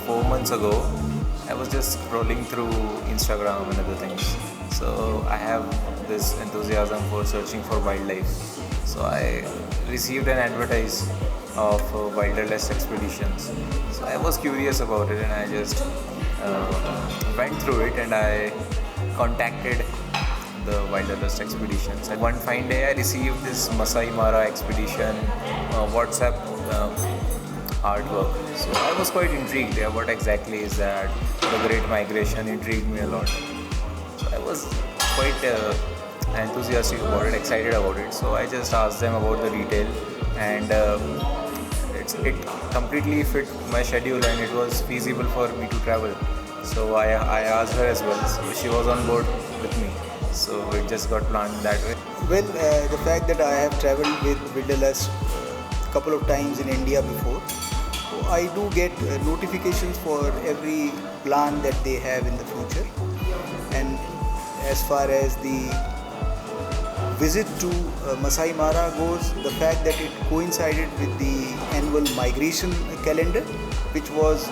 4 months ago, I was just scrolling through Instagram and other things. So I have this enthusiasm for searching for wildlife. So I received an advertise of Wilderlust expeditions. So I was curious about it and I just went through it and I contacted the Wilderlust expeditions. And one fine day I received this Maasai Mara expedition WhatsApp artwork. So I was quite intrigued. Yeah, what exactly is that? The Great Migration intrigued me a lot. So I was quite enthusiastic about it, excited about it. So I just asked them about the detail, and it completely fit my schedule, and it was feasible for me to travel. So I asked her as well. So she was on board with me. So it just got planned that way. Well, the fact that I have traveled with Wilderlust a couple of times in India before, so I do get notifications for every plan that they have in the future. And as far as the visit to Maasai Mara goes, the fact that it coincided with the annual migration calendar, which was,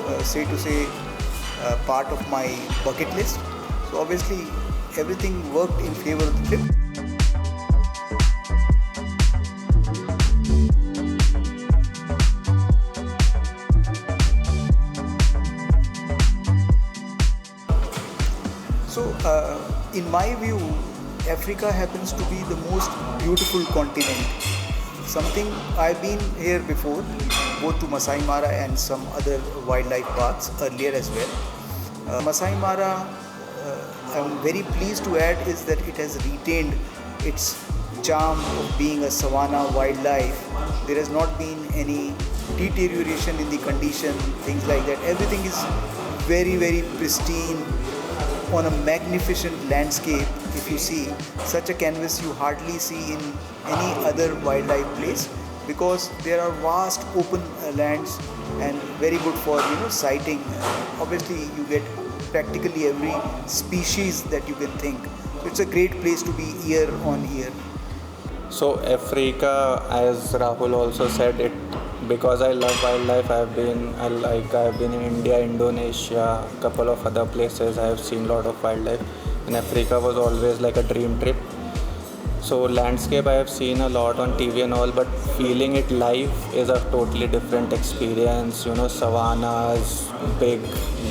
part of my bucket list. So obviously, everything worked in favor of the trip. So, in my view, Africa happens to be the most beautiful continent. Something I've been here before, both to Maasai Mara and some other wildlife parks earlier as well. Maasai Mara, I'm very pleased to add, is that it has retained its charm of being a savanna wildlife. There has not been any deterioration in the condition, things like that. Everything is very, very pristine on a magnificent landscape. If you see such a canvas, you hardly see in any other wildlife place, because there are vast open lands and very good for sighting. Obviously, you get practically every species that you can think. So it's a great place to be year on year. So Africa, as Rahul also said, it because I love wildlife. I've been in India, Indonesia, a couple of other places. I have seen a lot of wildlife, and Africa was always like a dream trip. So landscape I have seen a lot on TV and all, but feeling it live is a totally different experience. Savannas, big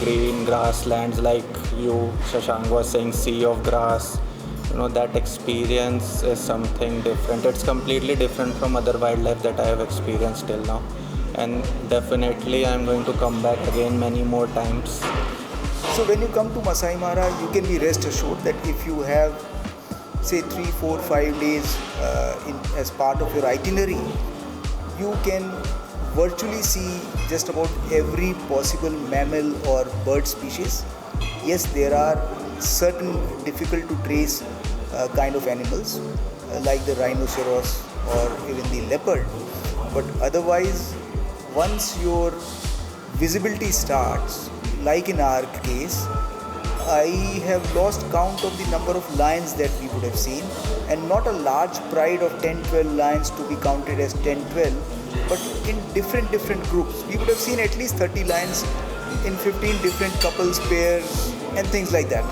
green grasslands, like you, Shashank, was saying, sea of grass. That experience is something different. It's completely different from other wildlife that I have experienced till now. And definitely I'm going to come back again many more times. So when you come to Maasai Mara, you can be rest assured that if you have, say, 3, 4, 5 days as part of your itinerary, you can virtually see just about every possible mammal or bird species. Yes, there are certain difficult to trace kind of animals like the rhinoceros or even the leopard, but otherwise, once your visibility starts, like in our case, I have lost count of the number of lions that we would have seen, and not a large pride of 10-12 lions to be counted as 10-12, but in different groups. We would have seen at least 30 lions in 15 different couples, pairs, and things like that.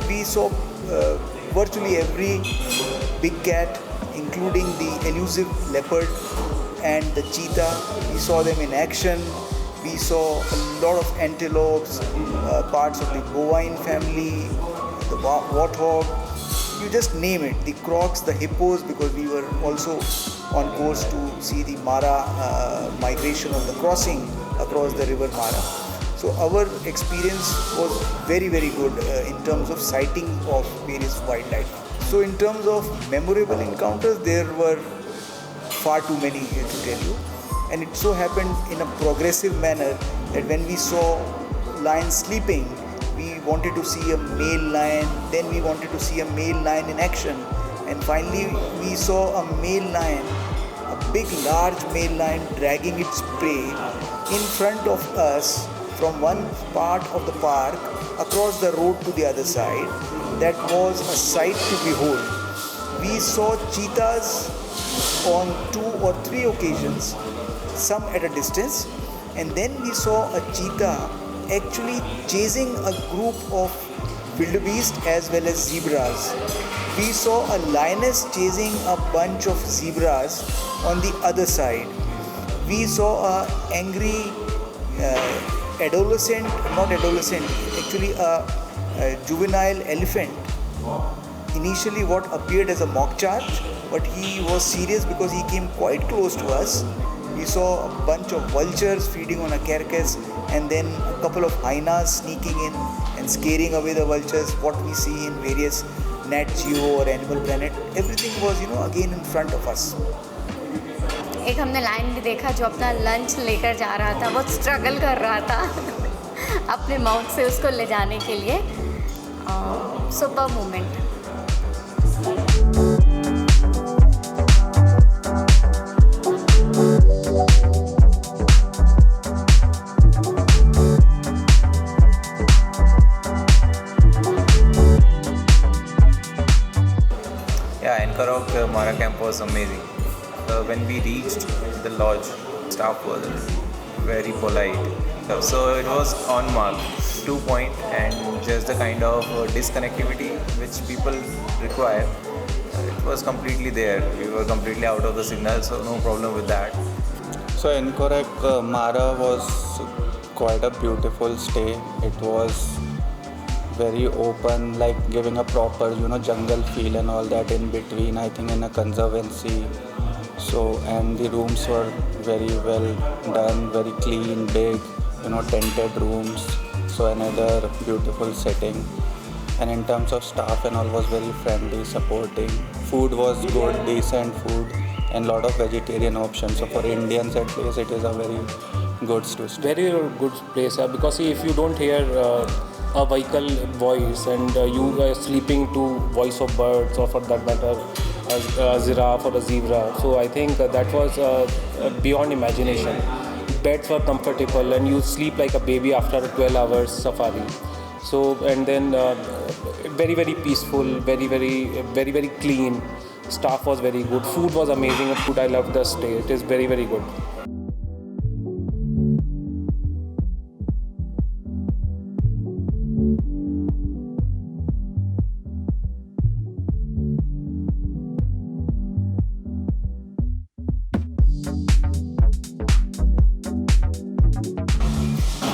We saw virtually every big cat, including the elusive leopard and the cheetah. We saw them in action. We saw a lot of antelopes, parts of the bovine family, the warthog, you just name it, the crocs, the hippos, because we were also on course to see the Mara migration of the crossing across the river Mara. So our experience was very, very good in terms of sighting of various wildlife. So in terms of memorable encounters, there were far too many here to tell you. And it so happened in a progressive manner that when we saw lions sleeping, we wanted to see a male lion, then we wanted to see a male lion in action, and finally we saw a male lion, a big large male lion dragging its prey in front of us from one part of the park across the road to the other side. That was a sight to behold. We saw cheetahs on 2 or 3 occasions some at a distance, and then we saw a cheetah actually chasing a group of wildebeest as well as zebras. We saw a lioness chasing a bunch of zebras on the other side. We saw a angry adolescent, not adolescent, actually a juvenile elephant. Initially what appeared as a mock charge, but he was serious because he came quite close to us. We saw a bunch of vultures feeding on a carcass, and then a couple of hyenas sneaking in and scaring away the vultures. What we see in various Nat Geo or Animal Planet, everything was again in front of us. एक हमने line भी देखा जो अपना lunch लेकर जा रहा था, बहुत स्ट्रगल कर रहा था अपने माउथ से उसको ले जाने के लिए. Super moment. Anchorage Mara camp was amazing. When we reached the lodge, staff was very polite. So it was on mark, 2 point, and just the kind of disconnectivity which people require. It was completely there. We were completely out of the signal, so no problem with that. So Anchorage Mara was quite a beautiful stay. It was very open, like giving a proper jungle feel and all that in between, I think, in a conservancy. So, and the rooms were very well done, very clean, big, tented rooms. So another beautiful setting. And in terms of staff and all, was very friendly, supporting. Food was good, decent food, and lot of vegetarian options. So for Indians at least, it is a very good to stay. Very good place, because see, if you don't hear a vehicle voice and you are sleeping to voice of birds, or for that matter a giraffe or a zebra, so I think that was beyond imagination. Beds were comfortable and you sleep like a baby after a 12 hours safari. So, and then very very peaceful, very clean. Staff was very good, food was amazing. Food, I loved the stay. It is very good.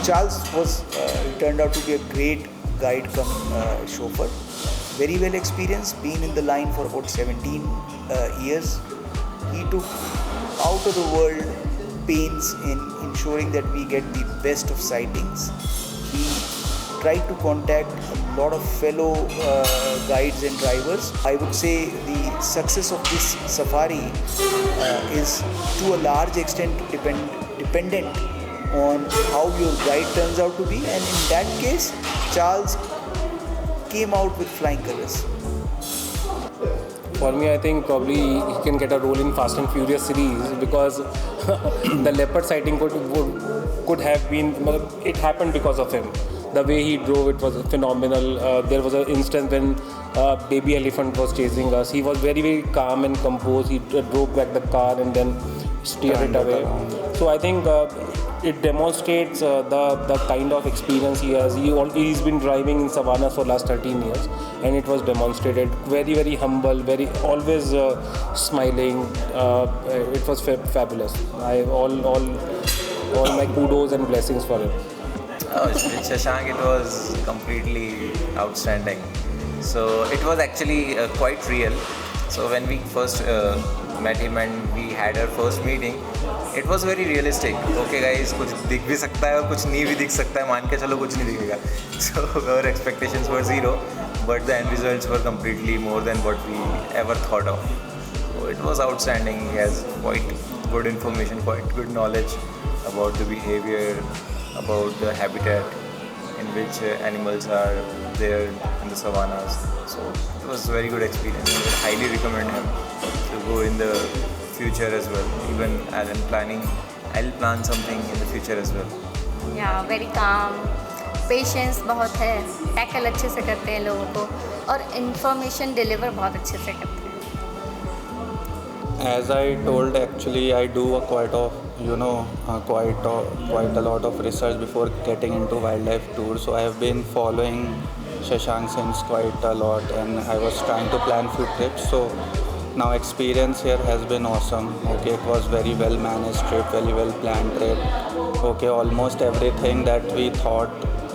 Charles turned out to be a great guide come chauffeur. Very well experienced, been in the line for about 17 years. He took out of the world pains in ensuring that we get the best of sightings. He tried to contact a lot of fellow guides and drivers. I would say the success of this safari is to a large extent dependent on how your guide turns out to be, and in that case Charles came out with flying colors. For me, I think probably he can get a role in Fast and Furious series, because the leopard sighting could have been, it happened because of him. The way he drove, it was phenomenal. There was an instance when a baby elephant was chasing us. He was very calm and composed. He drove back the car and then steered it away. So I think it demonstrates the kind of experience he has. He's been driving in savannas for last 13 years, and it was demonstrated. Very humble, always smiling. It was fabulous. All my kudos and blessings for him. Shashank, it was completely outstanding. So it was actually quite real. So when we first met him and we had our first meeting, it was very realistic. Okay guys, कुछ दिख भी सकता है और कुछ नहीं भी दिख सकता है, मान के चलो कुछ नहीं दिखेगा. So our expectations were zero, but the end results were completely more than what we ever thought of. So it was outstanding. He has quite good information, quite good knowledge about the behavior, about the habitat in which animals are there in the savannas. So it was a very good experience. I would highly recommend him to go in the future as well. Even as I'm planning, I'll plan something in the future as well. Yeah, very calm, patience बहुत है, tackle अच्छे से करते हैं लोगों को, और information deliver बहुत अच्छे से करते हैं. as I told, actually, I do a quite a lot of research before getting into wildlife tours. So I have been following Shashank since quite a lot, and I was trying to plan few trips. So now experience here has been awesome. Okay, it was very well managed trip, very well planned trip. Okay, almost everything that we thought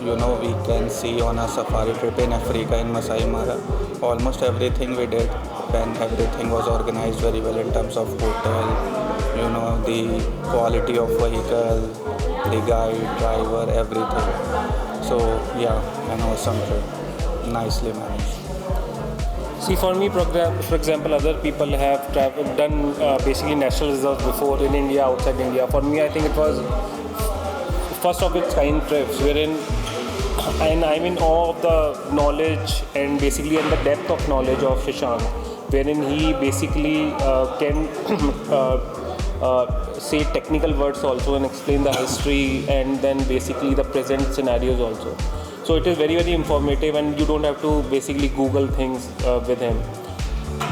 we can see on a safari trip in Africa in Maasai Mara, almost everything we did, and everything was organized very well in terms of hotel, the quality of vehicle, the guide, driver, everything. So yeah, an awesome trip, nicely managed. See, for me, for example, other people have done basically national reserves before in India, outside India. For me, I think it was first of its kind trips, wherein and I'm in awe of the knowledge and basically and the depth of knowledge of Shashank, wherein he basically can say technical words also and explain the history and then basically the present scenarios also. So it is very, very informative, and you don't have to basically Google things with him.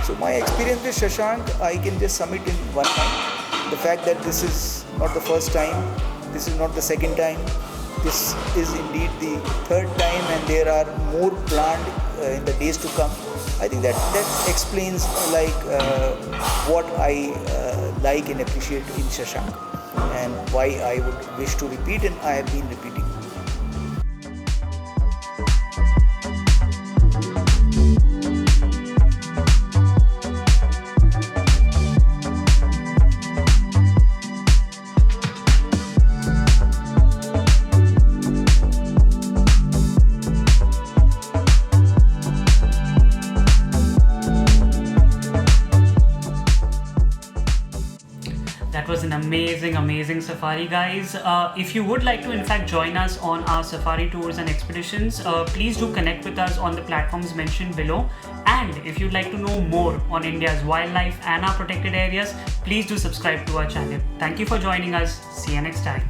So my experience with Shashank, I can just sum it in one line. The fact that this is not the first time, this is not the second time, this is indeed the third time, and there are more planned in the days to come. I think that explains what I like and appreciate in Shashank, and why I would wish to repeat, and I have been repeating. That was an amazing safari, guys. If you would like to in fact join us on our safari tours and expeditions, please do connect with us on the platforms mentioned below. And if you'd like to know more on India's wildlife and our protected areas, please do subscribe to our channel. Thank you for joining us. See you next time.